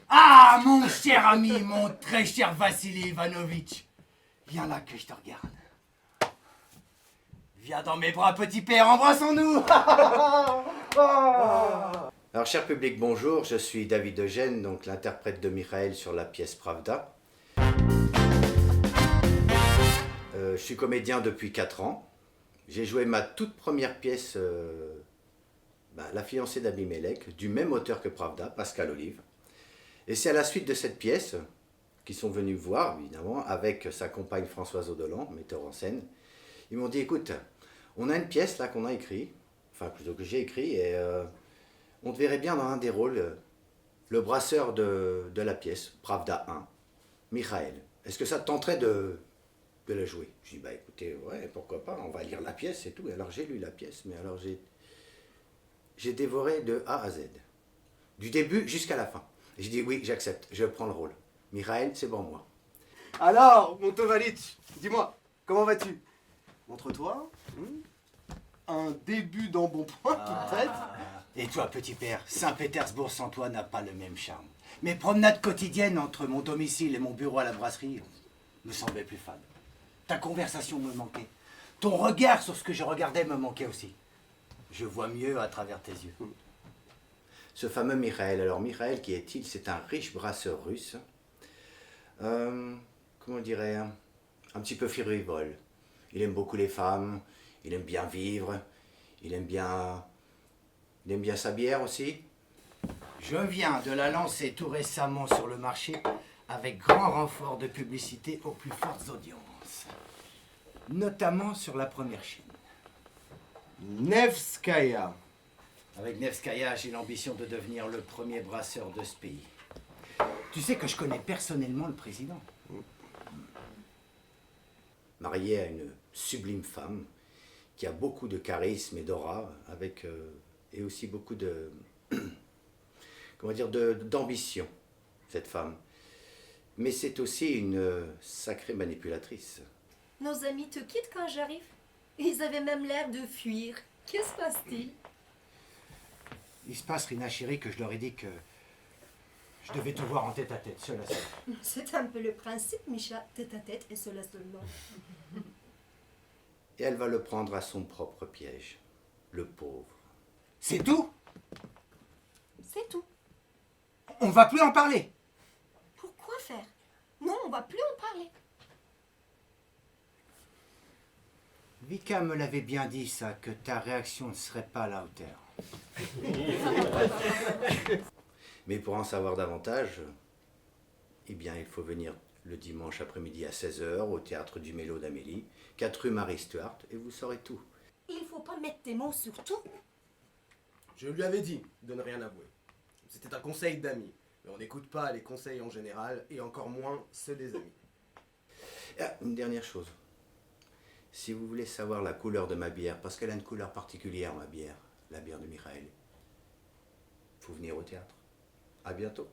Ah, mon cher ami, mon très cher Vassili Ivanovitch, viens là que je te regarde. Viens dans mes bras, petit père, embrassons-nous. Alors, cher public, bonjour, je suis David Eugène, donc l'interprète de Mikhaël sur la pièce Pravda. Je suis comédien depuis 4 ans. J'ai joué ma toute première pièce, La fiancée d'Abimelech, du même auteur que Pravda, Pascal Olive. Et c'est à la suite de cette pièce qu'ils sont venus voir, évidemment, avec sa compagne Françoise Audolan, metteur en scène. Ils m'ont dit, écoute, on a une pièce là qu'on a écrit, enfin plutôt que j'ai écrit, et on te verrait bien dans un des rôles, le brasseur de la pièce, Pravda 1, Mikhaël. Est-ce que ça te tenterait de la jouer? Je dis, bah écoutez, ouais, pourquoi pas, on va lire la pièce et tout. Et alors j'ai lu la pièce, mais alors j'ai dévoré de A à Z, du début jusqu'à la fin. J'ai dit, oui, j'accepte, je prends le rôle. Mikhaël, c'est pour moi. Alors, mon Tovalitch, dis-moi, comment vas-tu? Montre-toi. Un début d'embonpoint, peut-être. Et toi, petit père, Saint-Pétersbourg sans toi n'a pas le même charme. Mes promenades quotidiennes entre mon domicile et mon bureau à la brasserie me semblaient plus fades. Ta conversation me manquait. Ton regard sur ce que je regardais me manquait aussi. Je vois mieux à travers tes yeux. Ce fameux Mikhaël. Alors Mikhaël, qui est-il? C'est un riche brasseur russe. Comment on dirait? Un petit peu frivole. Il aime beaucoup les femmes, il aime bien vivre, il aime bien sa bière aussi. Je viens de la lancer tout récemment sur le marché avec grand renfort de publicité aux plus fortes audiences. Notamment sur la première chaîne. Nevskaya. Avec Nevskaya, j'ai l'ambition de devenir le premier brasseur de ce pays. Tu sais que je connais personnellement le président. Marié à une sublime femme qui a beaucoup de charisme et d'aura, et aussi beaucoup de d'ambition, cette femme. Mais c'est aussi une sacrée manipulatrice. Nos amis te quittent quand j'arrive. Ils avaient même l'air de fuir. Qu'est-ce qui se passe-t-il? Il se passe, Rina chérie, que je leur ai dit que je devais te voir en tête-à-tête, seul à seul. C'est un peu le principe, Micha, tête-à-tête et cela seulement. Et elle va le prendre à son propre piège, le pauvre. C'est tout? C'est tout. On va plus en parler. Pourquoi faire? Non, on va plus en parler. Vika me l'avait bien dit, ça, que ta réaction ne serait pas à la hauteur. Mais pour en savoir davantage, eh bien, il faut venir le dimanche après-midi à 16h au théâtre du Mélo d'Amélie, 4 rue Marie Stuart, et vous saurez tout. Il faut pas mettre tes mots sur tout. Je lui avais dit de ne rien avouer. C'était un conseil d'amis. Mais on n'écoute pas les conseils en général, et encore moins ceux des amis. Ah, une dernière chose. Si vous voulez savoir la couleur de ma bière, parce qu'elle a une couleur particulière, ma bière, la bière de Mikhaël, il faut venir au théâtre. À bientôt.